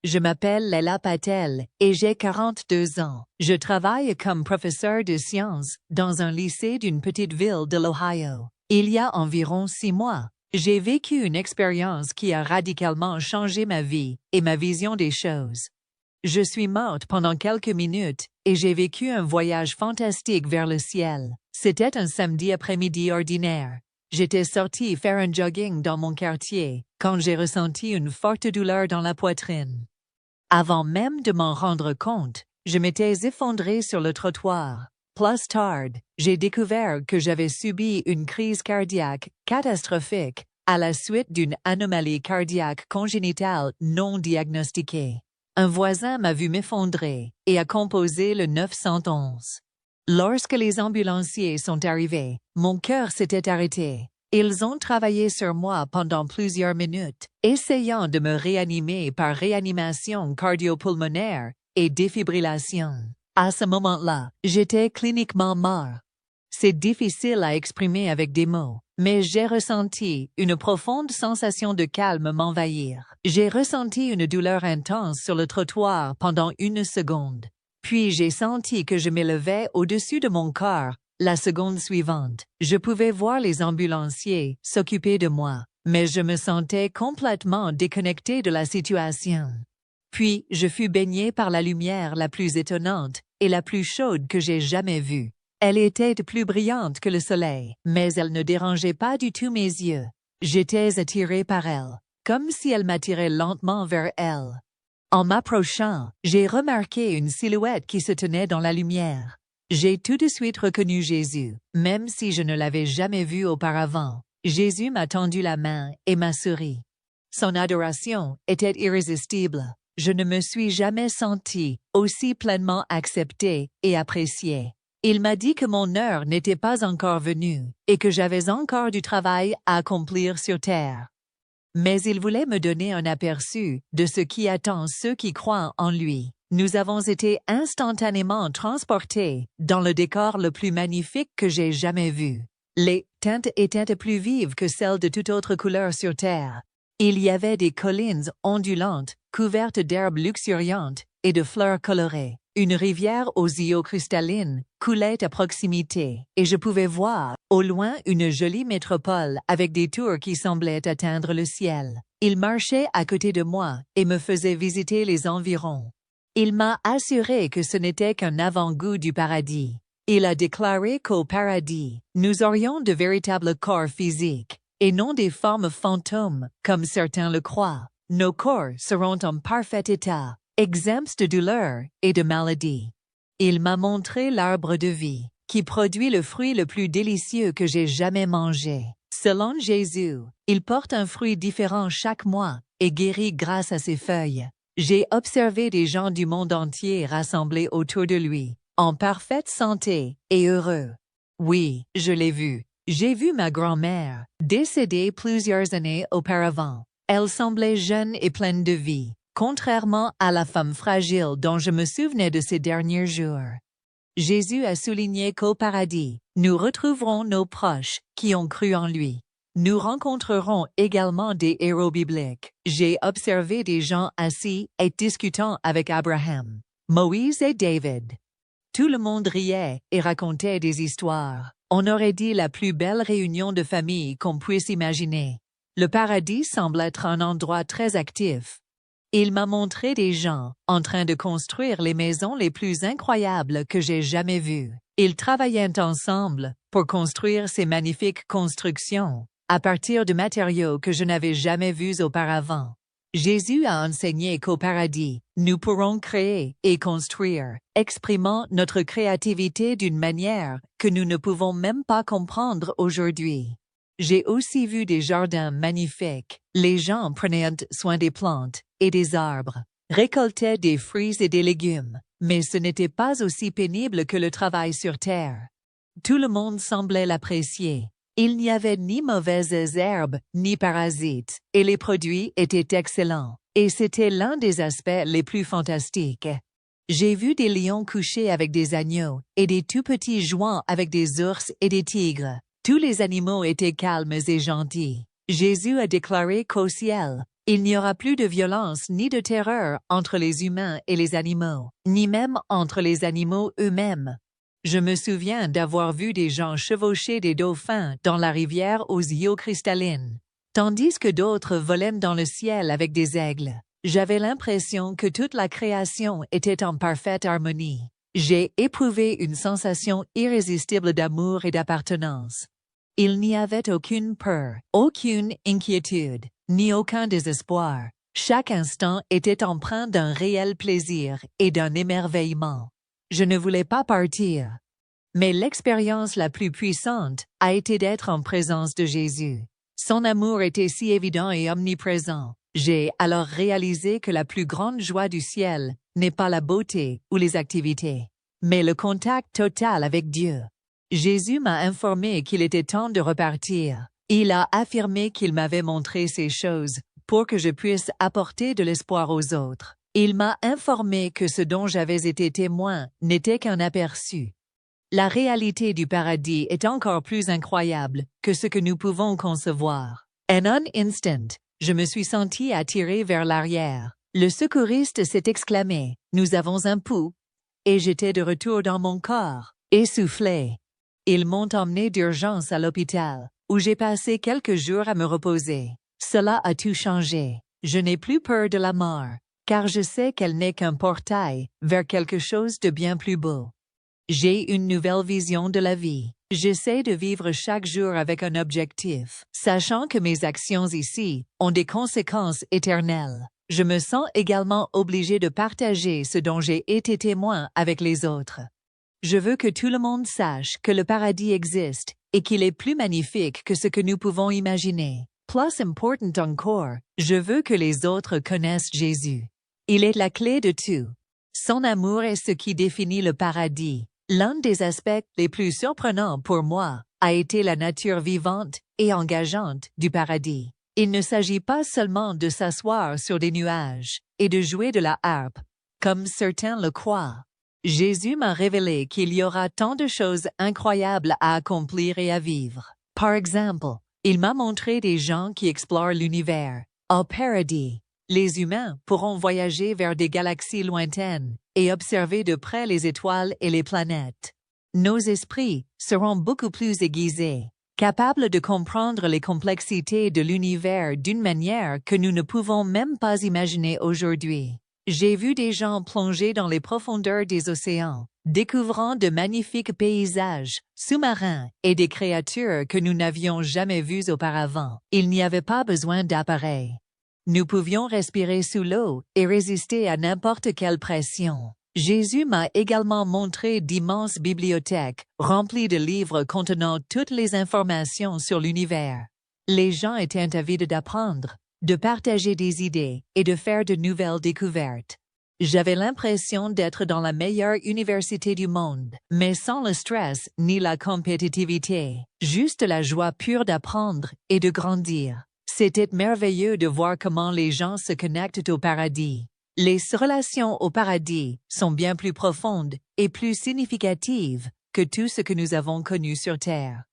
Je m'appelle Leila Patel et j'ai 42 ans. Je travaille comme professeur de sciences dans un lycée d'une petite ville de l'Ohio. Il y a environ 6 mois, j'ai vécu une expérience qui a radicalement changé ma vie et ma vision des choses. Je suis morte pendant quelques minutes et j'ai vécu un voyage fantastique vers le ciel. C'était un samedi après-midi ordinaire. J'étais sortie faire un jogging dans mon quartier quand j'ai ressenti une forte douleur dans la poitrine. Avant même de m'en rendre compte, je m'étais effondrée sur le trottoir. Plus tard, j'ai découvert que j'avais subi une crise cardiaque catastrophique à la suite d'une anomalie cardiaque congénitale non diagnostiquée. Un voisin m'a vu m'effondrer et a composé le 911. Lorsque les ambulanciers sont arrivés, mon cœur s'était arrêté. Ils ont travaillé sur moi pendant plusieurs minutes, essayant de me réanimer par réanimation cardio-pulmonaire et défibrillation. À ce moment-là, j'étais cliniquement mort. C'est difficile à exprimer avec des mots, mais j'ai ressenti une profonde sensation de calme m'envahir. J'ai ressenti une douleur intense sur le trottoir pendant 1 seconde. Puis j'ai senti que je m'élevais au-dessus de mon corps. La seconde suivante, je pouvais voir les ambulanciers s'occuper de moi, mais je me sentais complètement déconnecté de la situation. Puis, je fus baignée par la lumière la plus étonnante et la plus chaude que j'ai jamais vue. Elle était plus brillante que le soleil, mais elle ne dérangeait pas du tout mes yeux. J'étais attirée par elle, comme si elle m'attirait lentement vers elle. En m'approchant, j'ai remarqué une silhouette qui se tenait dans la lumière. J'ai tout de suite reconnu Jésus, même si je ne l'avais jamais vu auparavant. Jésus m'a tendu la main et m'a souri. Son adoration était irrésistible. Je ne me suis jamais sentie aussi pleinement acceptée et appréciée. Il m'a dit que mon heure n'était pas encore venue et que j'avais encore du travail à accomplir sur terre. Mais il voulait me donner un aperçu de ce qui attend ceux qui croient en lui. Nous avons été instantanément transportés dans le décor le plus magnifique que j'ai jamais vu. Les teintes étaient plus vives que celles de toute autre couleur sur terre. Il y avait des collines ondulantes, couvertes d'herbes luxuriantes et de fleurs colorées. Une rivière aux eaux cristallines coulait à proximité, et je pouvais voir, au loin, une jolie métropole avec des tours qui semblaient atteindre le ciel. Il marchait à côté de moi et me faisait visiter les environs. Il m'a assuré que ce n'était qu'un avant-goût du paradis. Il a déclaré qu'au paradis, nous aurions de véritables corps physiques, et non des formes fantômes, comme certains le croient. Nos corps seront en parfait état, exempts de douleur et de maladie. Il m'a montré l'arbre de vie, qui produit le fruit le plus délicieux que j'ai jamais mangé. Selon Jésus, il porte un fruit différent chaque mois et guérit grâce à ses feuilles. J'ai observé des gens du monde entier rassemblés autour de lui, en parfaite santé et heureux. Oui, je l'ai vu. J'ai vu ma grand-mère, décédée plusieurs années auparavant. Elle semblait jeune et pleine de vie, contrairement à la femme fragile dont je me souvenais de ces derniers jours. Jésus a souligné qu'au paradis, nous retrouverons nos proches qui ont cru en lui. Nous rencontrerons également des héros bibliques. J'ai observé des gens assis et discutant avec Abraham, Moïse et David. Tout le monde riait et racontait des histoires. On aurait dit la plus belle réunion de famille qu'on puisse imaginer. Le paradis semble être un endroit très actif. Il m'a montré des gens en train de construire les maisons les plus incroyables que j'ai jamais vues. Ils travaillaient ensemble pour construire ces magnifiques constructions à partir de matériaux que je n'avais jamais vus auparavant. Jésus a enseigné qu'au paradis, nous pourrons créer et construire, exprimant notre créativité d'une manière que nous ne pouvons même pas comprendre aujourd'hui. J'ai aussi vu des jardins magnifiques. Les gens prenaient soin des plantes et des arbres, récoltaient des fruits et des légumes, mais ce n'était pas aussi pénible que le travail sur terre. Tout le monde semblait l'apprécier. Il n'y avait ni mauvaises herbes, ni parasites, et les produits étaient excellents, et c'était l'un des aspects les plus fantastiques. J'ai vu des lions coucher avec des agneaux, et des tout petits jouant avec des ours et des tigres. Tous les animaux étaient calmes et gentils. Jésus a déclaré qu'au ciel, Il n'y aura plus de violence ni de terreur entre les humains et les animaux, ni même entre les animaux eux-mêmes. Je me souviens d'avoir vu des gens chevaucher des dauphins dans la rivière aux eaux cristallines, tandis que d'autres volaient dans le ciel avec des aigles. J'avais l'impression que toute la création était en parfaite harmonie. J'ai éprouvé une sensation irrésistible d'amour et d'appartenance. Il n'y avait aucune peur, aucune inquiétude, ni aucun désespoir. Chaque instant était empreint d'un réel plaisir et d'un émerveillement. Je ne voulais pas partir. Mais l'expérience la plus puissante a été d'être en présence de Jésus. Son amour était si évident et omniprésent. J'ai alors réalisé que la plus grande joie du ciel n'est pas la beauté ou les activités, mais le contact total avec Dieu. Jésus m'a informé qu'il était temps de repartir. Il a affirmé qu'il m'avait montré ces choses pour que je puisse apporter de l'espoir aux autres. Il m'a informé que ce dont j'avais été témoin n'était qu'un aperçu. La réalité du paradis est encore plus incroyable que ce que nous pouvons concevoir. En un instant, je me suis senti attiré vers l'arrière. Le secouriste s'est exclamé « Nous avons un pouls » et j'étais de retour dans mon corps, essoufflé. Ils m'ont emmené d'urgence à l'hôpital, où j'ai passé quelques jours à me reposer. Cela a tout changé. Je n'ai plus peur de la mort, car je sais qu'elle n'est qu'un portail vers quelque chose de bien plus beau. J'ai une nouvelle vision de la vie. J'essaie de vivre chaque jour avec un objectif, sachant que mes actions ici ont des conséquences éternelles. Je me sens également obligé de partager ce dont j'ai été témoin avec les autres. Je veux que tout le monde sache que le paradis existe et qu'il est plus magnifique que ce que nous pouvons imaginer. Plus important encore, je veux que les autres connaissent Jésus. Il est la clé de tout. Son amour est ce qui définit le paradis. L'un des aspects les plus surprenants pour moi a été la nature vivante et engageante du paradis. Il ne s'agit pas seulement de s'asseoir sur des nuages et de jouer de la harpe, comme certains le croient. Jésus m'a révélé qu'il y aura tant de choses incroyables à accomplir et à vivre. Par exemple, il m'a montré des gens qui explorent l'univers. Au paradis, les humains pourront voyager vers des galaxies lointaines et observer de près les étoiles et les planètes. Nos esprits seront beaucoup plus aiguisés, capables de comprendre les complexités de l'univers d'une manière que nous ne pouvons même pas imaginer aujourd'hui. J'ai vu des gens plonger dans les profondeurs des océans, découvrant de magnifiques paysages sous-marins et des créatures que nous n'avions jamais vues auparavant. Il n'y avait pas besoin d'appareils. Nous pouvions respirer sous l'eau et résister à n'importe quelle pression. Jésus m'a également montré d'immenses bibliothèques remplies de livres contenant toutes les informations sur l'univers. Les gens étaient avides d'apprendre, de partager des idées et de faire de nouvelles découvertes. J'avais l'impression d'être dans la meilleure université du monde, mais sans le stress ni la compétitivité, juste la joie pure d'apprendre et de grandir. C'était merveilleux de voir comment les gens se connectent au paradis. Les relations au paradis sont bien plus profondes et plus significatives que tout ce que nous avons connu sur Terre.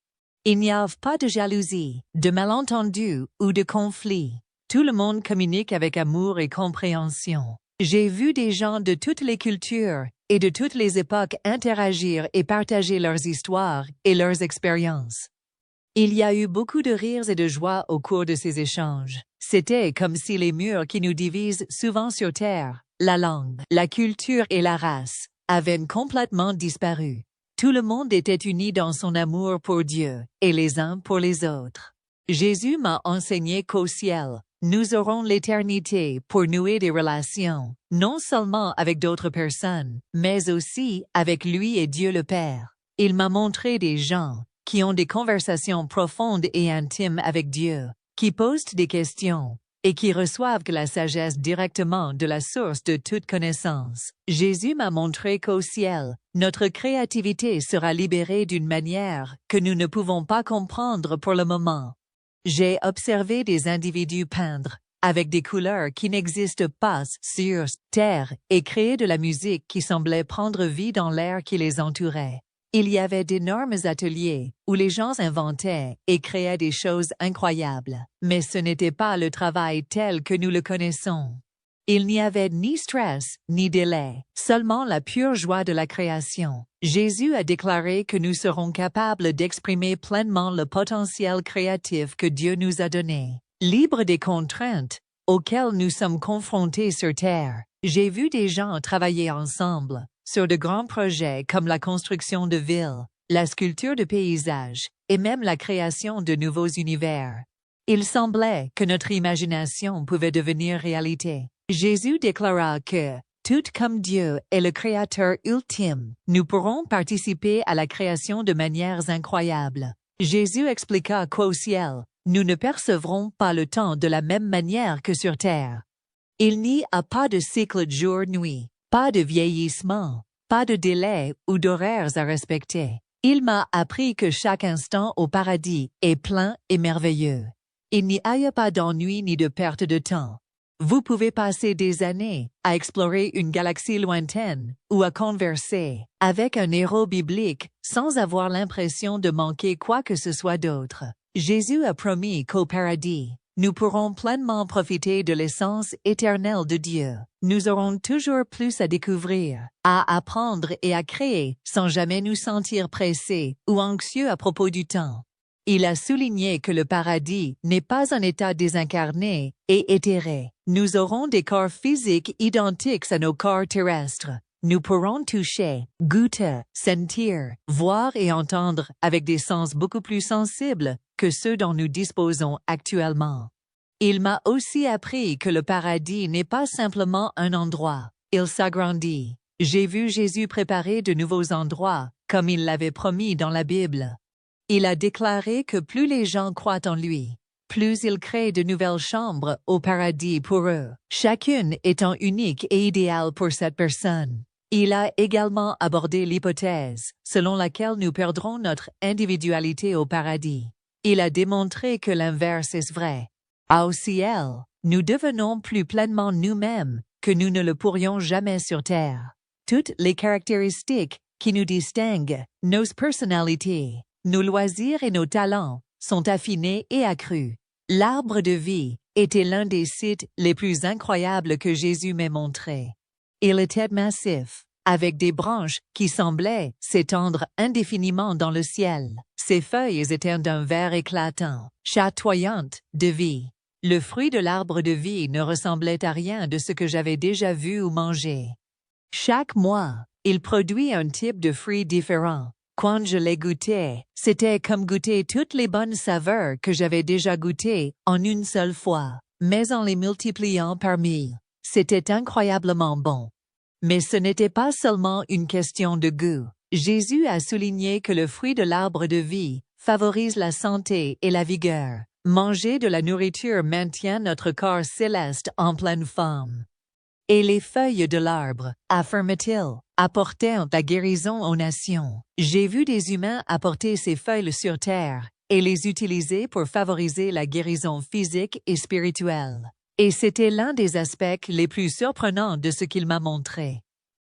Il n'y a pas de jalousie, de malentendus ou de conflits. Tout le monde communique avec amour et compréhension. J'ai vu des gens de toutes les cultures et de toutes les époques interagir et partager leurs histoires et leurs expériences. Il y a eu beaucoup de rires et de joie au cours de ces échanges. C'était comme si les murs qui nous divisent souvent sur Terre, la langue, la culture et la race, avaient complètement disparu. Tout le monde était uni dans son amour pour Dieu et les uns pour les autres. Jésus m'a enseigné qu'au ciel, nous aurons l'éternité pour nouer des relations, non seulement avec d'autres personnes, mais aussi avec lui et Dieu le Père. Il m'a montré des gens qui ont des conversations profondes et intimes avec Dieu, qui posent des questions et qui reçoivent la sagesse directement de la source de toute connaissance. Jésus m'a montré qu'au ciel, notre créativité sera libérée d'une manière que nous ne pouvons pas comprendre pour le moment. J'ai observé des individus peindre avec des couleurs qui n'existent pas sur Terre et créer de la musique qui semblait prendre vie dans l'air qui les entourait. Il y avait d'énormes ateliers où les gens inventaient et créaient des choses incroyables, mais ce n'était pas le travail tel que nous le connaissons. Il n'y avait ni stress, ni délai, seulement la pure joie de la création. Jésus a déclaré que nous serons capables d'exprimer pleinement le potentiel créatif que Dieu nous a donné. Libres des contraintes auxquelles nous sommes confrontés sur Terre, j'ai vu des gens travailler ensemble sur de grands projets comme la construction de villes, la sculpture de paysages et même la création de nouveaux univers. Il semblait que notre imagination pouvait devenir réalité. Jésus déclara que, tout comme Dieu est le créateur ultime, nous pourrons participer à la création de manières incroyables. Jésus expliqua qu'au ciel, nous ne percevrons pas le temps de la même manière que sur terre. Il n'y a pas de cycle jour-nuit, pas de vieillissement, pas de délai ou d'horaires à respecter. Il m'a appris que chaque instant au paradis est plein et merveilleux. Il n'y a pas d'ennui ni de perte de temps. Vous pouvez passer des années à explorer une galaxie lointaine ou à converser avec un héros biblique sans avoir l'impression de manquer quoi que ce soit d'autre. Jésus a promis qu'au paradis, nous pourrons pleinement profiter de l'essence éternelle de Dieu. Nous aurons toujours plus à découvrir, à apprendre et à créer sans jamais nous sentir pressés ou anxieux à propos du temps. Il a souligné que le paradis n'est pas un état désincarné et éthéré. Nous aurons des corps physiques identiques à nos corps terrestres. Nous pourrons toucher, goûter, sentir, voir et entendre avec des sens beaucoup plus sensibles que ceux dont nous disposons actuellement. Il m'a aussi appris que le paradis n'est pas simplement un endroit, il s'agrandit. J'ai vu Jésus préparer de nouveaux endroits, comme il l'avait promis dans la Bible. Il a déclaré que plus les gens croient en lui, plus il crée de nouvelles chambres au paradis pour eux, chacune étant unique et idéale pour cette personne. Il a également abordé l'hypothèse selon laquelle nous perdrons notre individualité au paradis. Il a démontré que l'inverse est vrai. Au ciel, nous devenons plus pleinement nous-mêmes que nous ne le pourrions jamais sur terre. Toutes les caractéristiques qui nous distinguent, nos personnalités, nos loisirs et nos talents sont affinés et accrus. L'arbre de vie était l'un des sites les plus incroyables que Jésus m'ait montré. Il était massif, avec des branches qui semblaient s'étendre indéfiniment dans le ciel. Ses feuilles étaient d'un vert éclatant, chatoyantes de vie. Le fruit de l'arbre de vie ne ressemblait à rien de ce que j'avais déjà vu ou mangé. Chaque mois, il produit un type de fruit différent. Quand je les goûtais, c'était comme goûter toutes les bonnes saveurs que j'avais déjà goûtées en une seule fois, mais en les multipliant par mille. C'était incroyablement bon. Mais ce n'était pas seulement une question de goût. Jésus a souligné que le fruit de l'arbre de vie favorise la santé et la vigueur. Manger de la nourriture maintient notre corps céleste en pleine forme. Et les feuilles de l'arbre, affirme-t-il, apportaient la guérison aux nations. J'ai vu des humains apporter ces feuilles sur terre et les utiliser pour favoriser la guérison physique et spirituelle. Et c'était l'un des aspects les plus surprenants de ce qu'il m'a montré.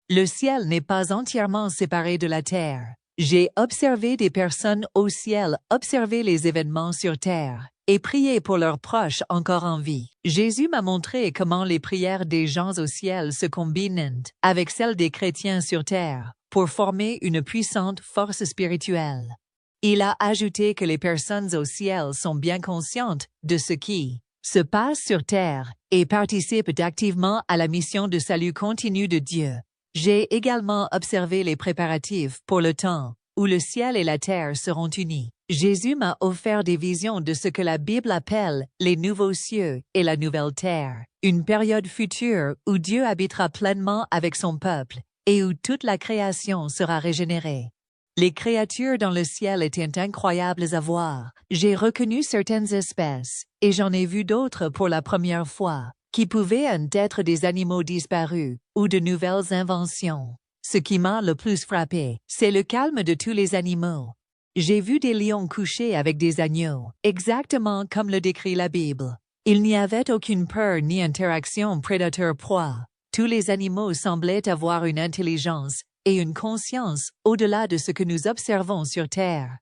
Le ciel n'est pas entièrement séparé de la terre. J'ai observé des personnes au ciel observer les événements sur terre et prier pour leurs proches encore en vie. Jésus m'a montré comment les prières des gens au ciel se combinent avec celles des chrétiens sur terre pour former une puissante force spirituelle. Il a ajouté que les personnes au ciel sont bien conscientes de ce qui se passe sur terre et participent activement à la mission de salut continu de Dieu. J'ai également observé les préparatifs pour le temps où le ciel et la terre seront unis. Jésus m'a offert des visions de ce que la Bible appelle les nouveaux cieux et la nouvelle terre, une période future où Dieu habitera pleinement avec son peuple et où toute la création sera régénérée. Les créatures dans le ciel étaient incroyables à voir. J'ai reconnu certaines espèces, et j'en ai vu d'autres pour la première fois, qui pouvaient être des animaux disparus ou de nouvelles inventions. Ce qui m'a le plus frappé, c'est le calme de tous les animaux. J'ai vu des lions couchés avec des agneaux, exactement comme le décrit la Bible. Il n'y avait aucune peur ni interaction prédateur-proie. Tous les animaux semblaient avoir une intelligence et une conscience au-delà de ce que nous observons sur Terre.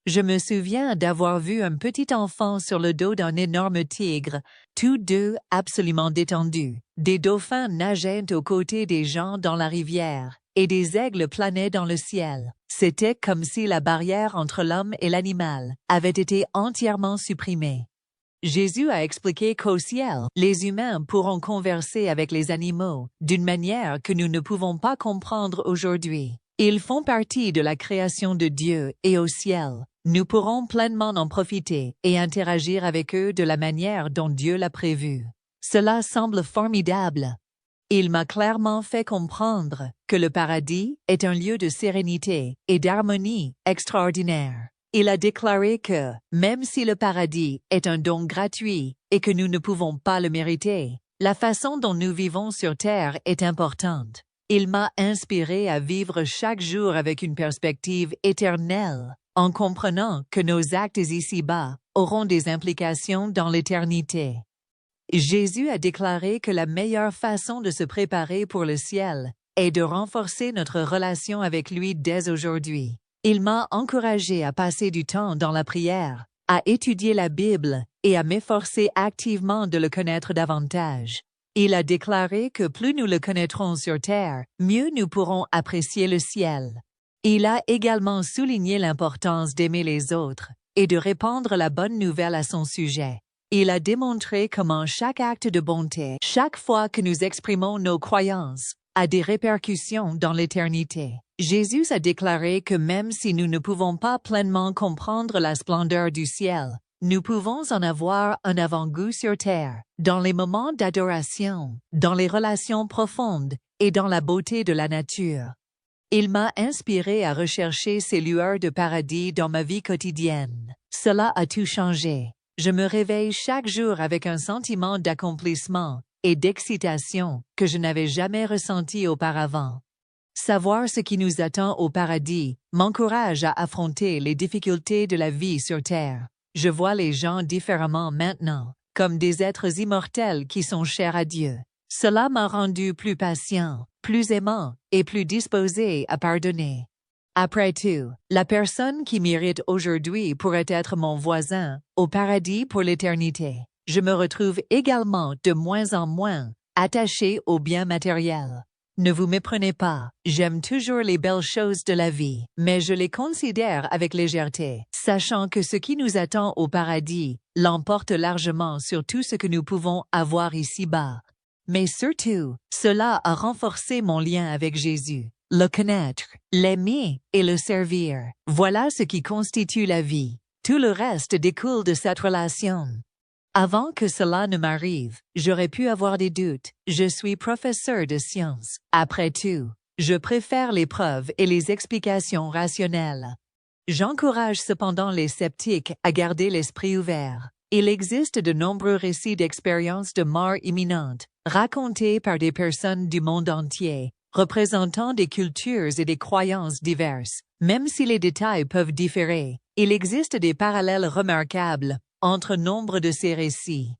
Je me souviens d'avoir vu un petit enfant sur le dos d'un énorme tigre, tous deux absolument détendus. Des dauphins nageaient aux côtés des gens dans la rivière, et des aigles planaient dans le ciel. C'était comme si la barrière entre l'homme et l'animal avait été entièrement supprimée. Jésus a expliqué qu'au ciel, les humains pourront converser avec les animaux d'une manière que nous ne pouvons pas comprendre aujourd'hui. Ils font partie de la création de Dieu et au ciel, nous pourrons pleinement en profiter et interagir avec eux de la manière dont Dieu l'a prévu. Cela semble formidable. Il m'a clairement fait comprendre que le paradis est un lieu de sérénité et d'harmonie extraordinaire. Il a déclaré que, même si le paradis est un don gratuit et que nous ne pouvons pas le mériter, la façon dont nous vivons sur Terre est importante. Il m'a inspiré à vivre chaque jour avec une perspective éternelle, en comprenant que nos actes ici-bas auront des implications dans l'éternité. Jésus a déclaré que la meilleure façon de se préparer pour le ciel est de renforcer notre relation avec lui dès aujourd'hui. Il m'a encouragé à passer du temps dans la prière, à étudier la Bible et à m'efforcer activement de le connaître davantage. Il a déclaré que plus nous le connaîtrons sur terre, mieux nous pourrons apprécier le ciel. Il a également souligné l'importance d'aimer les autres et de répandre la bonne nouvelle à son sujet. Il a démontré comment chaque acte de bonté, chaque fois que nous exprimons nos croyances, a des répercussions dans l'éternité. Jésus a déclaré que même si nous ne pouvons pas pleinement comprendre la splendeur du ciel, nous pouvons en avoir un avant-goût sur terre, dans les moments d'adoration, dans les relations profondes et dans la beauté de la nature. Il m'a inspiré à rechercher ces lueurs de paradis dans ma vie quotidienne. Cela a tout changé. Je me réveille chaque jour avec un sentiment d'accomplissement et d'excitation que je n'avais jamais ressenti auparavant. Savoir ce qui nous attend au paradis m'encourage à affronter les difficultés de la vie sur terre. Je vois les gens différemment maintenant, comme des êtres immortels qui sont chers à Dieu. Cela m'a rendu plus patient, plus aimant et plus disposé à pardonner. Après tout, la personne qui m'irrite aujourd'hui pourrait être mon voisin au paradis pour l'éternité. Je me retrouve également de moins en moins attaché aux biens matériels. Ne vous méprenez pas, j'aime toujours les belles choses de la vie, mais je les considère avec légèreté, sachant que ce qui nous attend au paradis l'emporte largement sur tout ce que nous pouvons avoir ici-bas. Mais surtout, cela a renforcé mon lien avec Jésus. Le connaître, l'aimer et le servir. Voilà ce qui constitue la vie. Tout le reste découle de cette relation. Avant que cela ne m'arrive, j'aurais pu avoir des doutes. Je suis professeur de sciences. Après tout, je préfère les preuves et les explications rationnelles. J'encourage cependant les sceptiques à garder l'esprit ouvert. Il existe de nombreux récits d'expériences de mort imminente, racontés par des personnes du monde entier, représentant des cultures et des croyances diverses. Même si les détails peuvent différer, il existe des parallèles remarquables entre nombre de ces récits.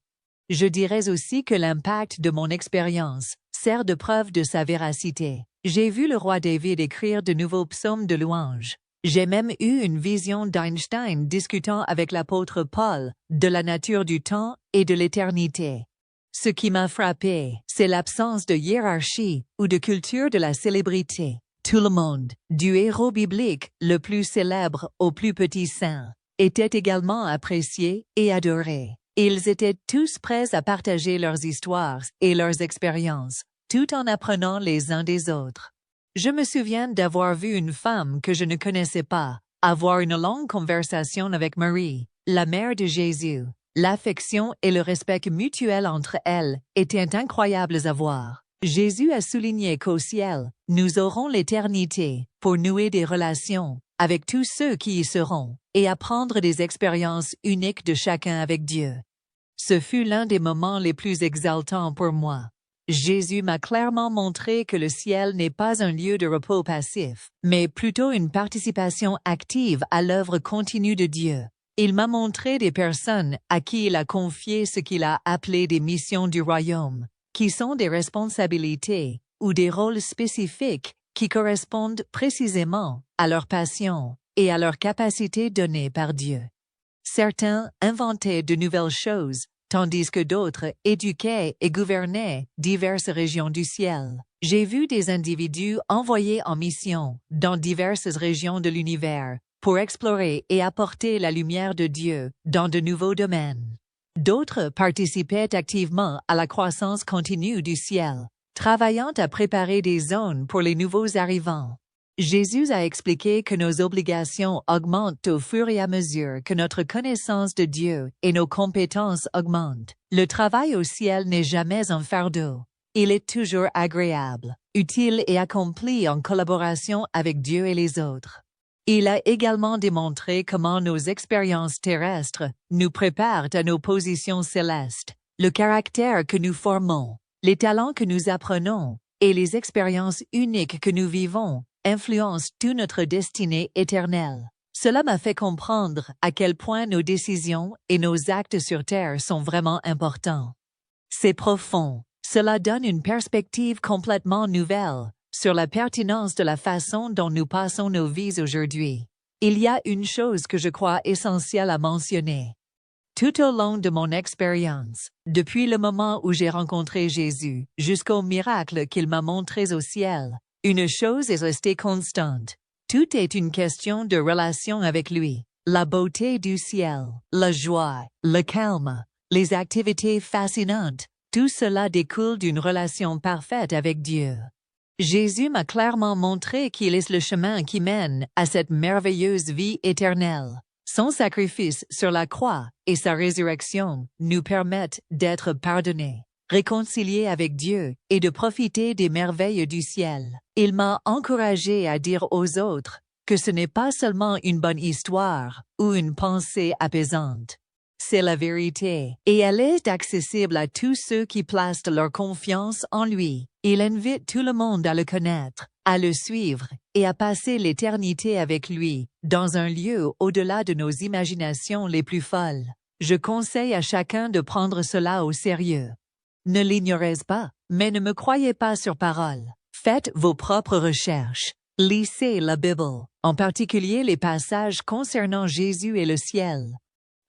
Je dirais aussi que l'impact de mon expérience sert de preuve de sa véracité. J'ai vu le roi David écrire de nouveaux psaumes de louange. J'ai même eu une vision d'Einstein discutant avec l'apôtre Paul de la nature du temps et de l'éternité. Ce qui m'a frappé, c'est l'absence de hiérarchie ou de culture de la célébrité. Tout le monde, du héros biblique le plus célèbre au plus petit saint, était également apprécié et adoré. Ils étaient tous prêts à partager leurs histoires et leurs expériences, tout en apprenant les uns des autres. Je me souviens d'avoir vu une femme que je ne connaissais pas avoir une longue conversation avec Marie, la mère de Jésus. L'affection et le respect mutuel entre elles étaient incroyables à voir. Jésus a souligné qu'au ciel, nous aurons l'éternité pour nouer des relations avec tous ceux qui y seront et apprendre des expériences uniques de chacun avec Dieu. Ce fut l'un des moments les plus exaltants pour moi. Jésus m'a clairement montré que le ciel n'est pas un lieu de repos passif, mais plutôt une participation active à l'œuvre continue de Dieu. Il m'a montré des personnes à qui il a confié ce qu'il a appelé des missions du royaume, qui sont des responsabilités ou des rôles spécifiques qui correspondent précisément à leur passion et à leur capacité donnée par Dieu. Certains inventaient de nouvelles choses, tandis que d'autres éduquaient et gouvernaient diverses régions du ciel. J'ai vu des individus envoyés en mission dans diverses régions de l'univers pour explorer et apporter la lumière de Dieu dans de nouveaux domaines. D'autres participaient activement à la croissance continue du ciel, travaillant à préparer des zones pour les nouveaux arrivants. Jésus a expliqué que nos obligations augmentent au fur et à mesure que notre connaissance de Dieu et nos compétences augmentent. Le travail au ciel n'est jamais un fardeau. Il est toujours agréable, utile et accompli en collaboration avec Dieu et les autres. Il a également démontré comment nos expériences terrestres nous préparent à nos positions célestes, le caractère que nous formons, les talents que nous apprenons et les expériences uniques que nous vivons influencent toute notre destinée éternelle. Cela m'a fait comprendre à quel point nos décisions et nos actes sur Terre sont vraiment importants. C'est profond. Cela donne une perspective complètement nouvelle sur la pertinence de la façon dont nous passons nos vies aujourd'hui. Il y a une chose que je crois essentielle à mentionner. Tout au long de mon expérience, depuis le moment où j'ai rencontré Jésus jusqu'au miracle qu'il m'a montré au ciel, une chose est restée constante. Tout est une question de relation avec lui. La beauté du ciel, la joie, le calme, les activités fascinantes, tout cela découle d'une relation parfaite avec Dieu. Jésus m'a clairement montré qu'il est le chemin qui mène à cette merveilleuse vie éternelle. Son sacrifice sur la croix et sa résurrection nous permettent d'être pardonnés, réconciliés avec Dieu et de profiter des merveilles du ciel. Il m'a encouragé à dire aux autres que ce n'est pas seulement une bonne histoire ou une pensée apaisante. C'est la vérité, et elle est accessible à tous ceux qui placent leur confiance en lui. Il invite tout le monde à le connaître, à le suivre et à passer l'éternité avec lui, dans un lieu au-delà de nos imaginations les plus folles. Je conseille à chacun de prendre cela au sérieux. Ne l'ignorez pas, mais ne me croyez pas sur parole. Faites vos propres recherches. Lisez la Bible, en particulier les passages concernant Jésus et le ciel.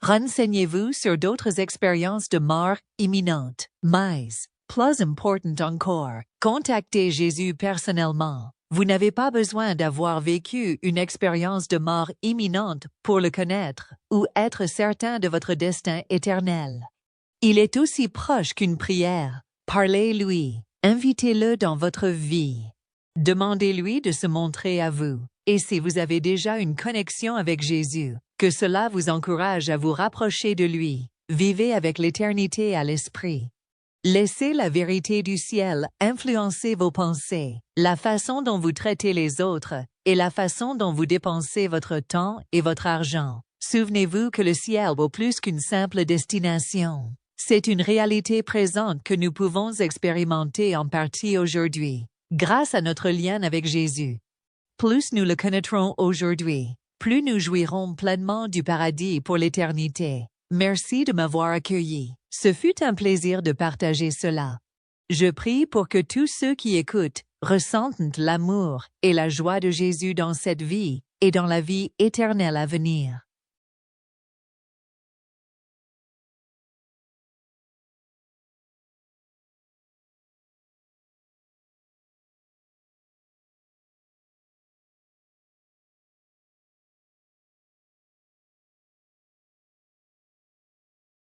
Renseignez-vous sur d'autres expériences de mort imminente. Mais, plus important encore, contactez Jésus personnellement. Vous n'avez pas besoin d'avoir vécu une expérience de mort imminente pour le connaître ou être certain de votre destin éternel. Il est aussi proche qu'une prière. Parlez-lui. Invitez-le dans votre vie. Demandez-lui de se montrer à vous. Et si vous avez déjà une connexion avec Jésus, que cela vous encourage à vous rapprocher de lui. Vivez avec l'éternité à l'esprit. Laissez la vérité du ciel influencer vos pensées, la façon dont vous traitez les autres et la façon dont vous dépensez votre temps et votre argent. Souvenez-vous que le ciel vaut plus qu'une simple destination. C'est une réalité présente que nous pouvons expérimenter en partie aujourd'hui, grâce à notre lien avec Jésus. Plus nous le connaîtrons aujourd'hui, plus nous jouirons pleinement du paradis pour l'éternité. Merci de m'avoir accueilli. Ce fut un plaisir de partager cela. Je prie pour que tous ceux qui écoutent ressentent l'amour et la joie de Jésus dans cette vie et dans la vie éternelle à venir.